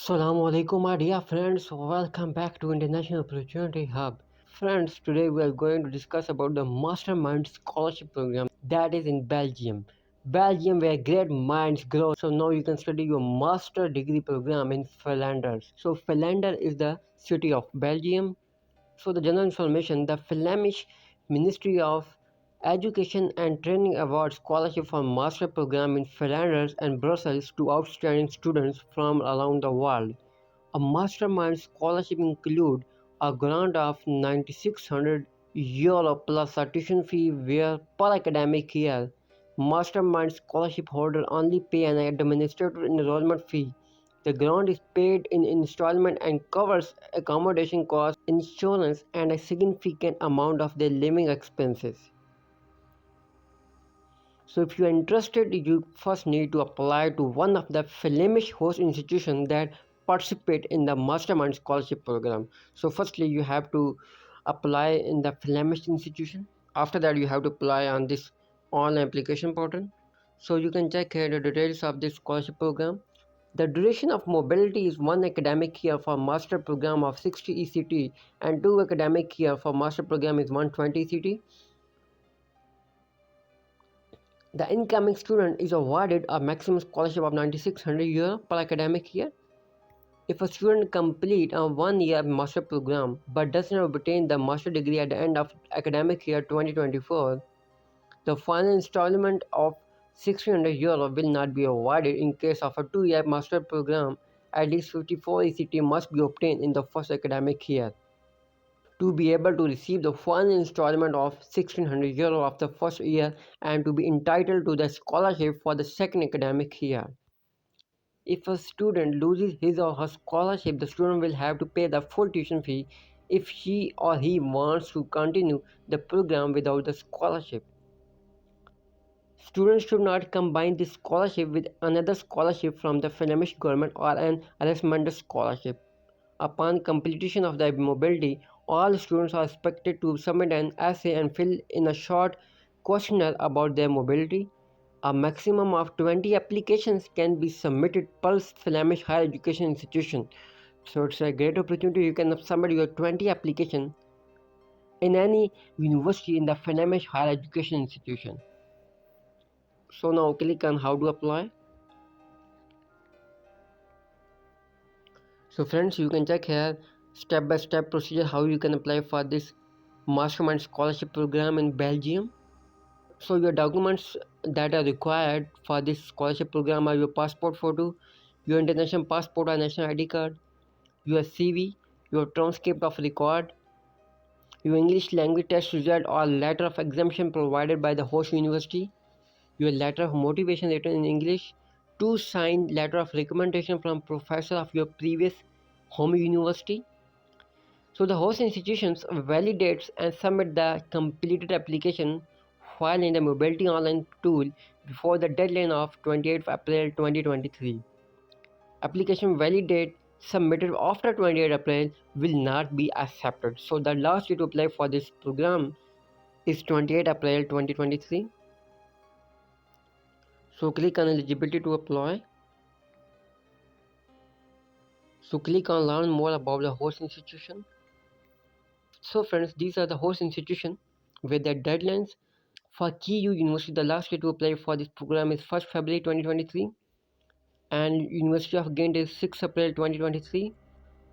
Assalamu alaikum, my dear friends. Welcome back to International Opportunity Hub. Friends, today we are going to discuss about the Mastermind Scholarship Program that is in Belgium. Belgium, where great minds grow. So now you can study your master degree program in Flanders. So Flanders is the city of Belgium. So the general information: the Flemish Ministry of Education and Training awards scholarship for master program in Flanders and Brussels to outstanding students from around the world. A mastermind scholarship include a grant of €9,600 plus a tuition fee where per academic year. Mastermind scholarship holder only pay an administrative enrollment fee. The grant is paid in installment and covers accommodation costs, insurance, and a significant amount of their living expenses. So if you are interested, you first need to apply to one of the Flemish host institutions that participate in the Mastermind Scholarship Program. So firstly, you have to apply in the Flemish institution. After that, you have to apply on this online application portal. So you can check here the details of this scholarship program. The duration of mobility is 1 academic year for master program of 60 ECT and 2 academic year for master program is 120 ECT. The incoming student is awarded a maximum scholarship of €9,600 per academic year. If a student completes a 1 year master program but does not obtain the master degree at the end of academic year 2024, the final installment of €1,600 will not be awarded. In case of a 2 year master program, at least 54 ECT must be obtained in the first academic year to be able to receive the final installment of €1,600 of the first year and to be entitled to the scholarship for the second academic year. If a student loses his or her scholarship, the student will have to pay the full tuition fee if she or he wants to continue the program without the scholarship. Students should not combine this scholarship with another scholarship from the Flemish government or an Erasmus scholarship. Upon completion of the mobility, all students are expected to submit an essay and fill in a short questionnaire about their mobility. A maximum of 20 applications can be submitted per Flemish higher education institution. So it's a great opportunity. You can submit your 20 application in any university in the Flemish higher education institution. So now click on how to apply. So friends, you can check here step by step procedure how you can apply for this mastermind scholarship program in Belgium. So your documents that are required for this scholarship program are your passport photo, your international passport or national ID card, your CV, your transcript of record, your English language test result or letter of exemption provided by the host university, your letter of motivation written in English, two signed letter of recommendation from professor of your previous home university. So the host institutions validates and submit the completed application file in the mobility online tool before the deadline of 28th April 2023. Application validate submitted after 28 April will not be accepted. So the last day to apply for this program is 28 April 2023. So click on eligibility to apply. So click on learn more about the host institution. So friends, these are the host institution with their deadlines. For KU University, the last day to apply for this program is 1st February 2023 and University of Ghent is 6th April 2023.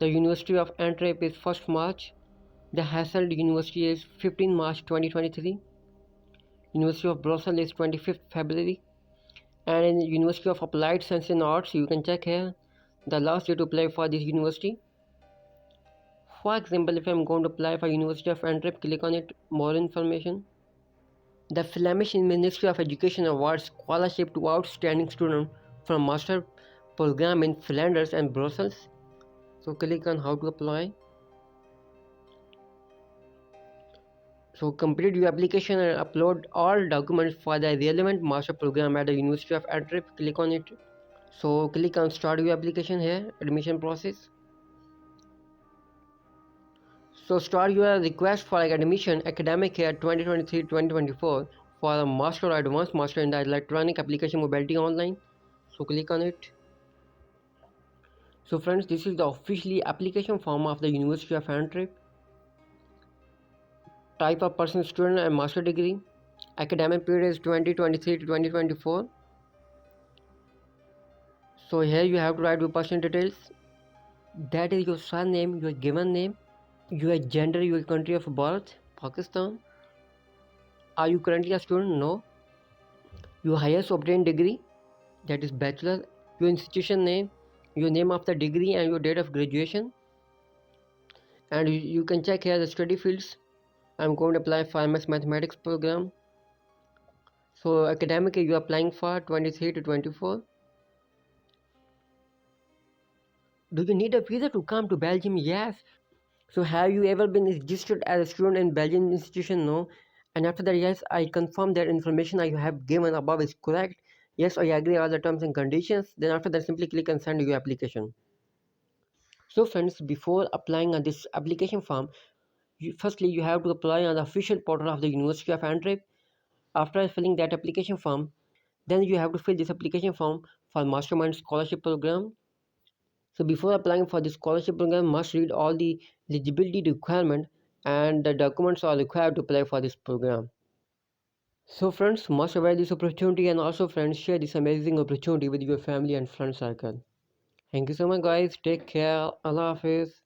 The University of Antwerp is 1st March. The Hasselt University is 15 March 2023. University of Brussels is 25th February. And in University of Applied Science and Arts, you can check here the last day to apply for this university. For example, if I'm going to apply for University of Antwerp, click on it, more information. The Flemish Ministry of Education awards scholarship to outstanding students from master program in Flanders and Brussels. So click on how to apply. So complete your application and upload all documents for the relevant master program at the University of Antwerp. Click on it. So click on start your application here, admission process. So start your request for admission academic year 2023-2024 for a master or advanced master in the electronic application mobility online. So click on it. So friends, this is the officially application form of the University of Antwerp. Type of person, student and master degree. Academic period is 2023 to 2024. So here you have to write your personal details. That is your surname, your given name, your gender, your country of birth, Pakistan. Are you currently a student? No. Your highest obtained degree, that is bachelor, your institution name, your name of the degree and your date of graduation. And you can check here the study fields. I'm going to apply for MS Mathematics program. So academic you are applying for 23 to 24. Do you need a visa to come to Belgium? Yes. So have you ever been registered as a student in Belgian institution? No. And after that, yes, I confirm that information I have given above is correct. Yes, I agree all the terms and conditions. Then after that, simply click and send your application. So friends, before applying on this application form, firstly you have to apply on the official portal of the University of Antwerp. After filling that application form, then you have to fill this application form for Mastermind Scholarship Program. So before applying for this scholarship program, must read all the eligibility requirement and the documents are required to apply for this program. So friends, must avail this opportunity and also friends share this amazing opportunity with your family and friend circle. Thank you so much guys. Take care. Allah Hafiz.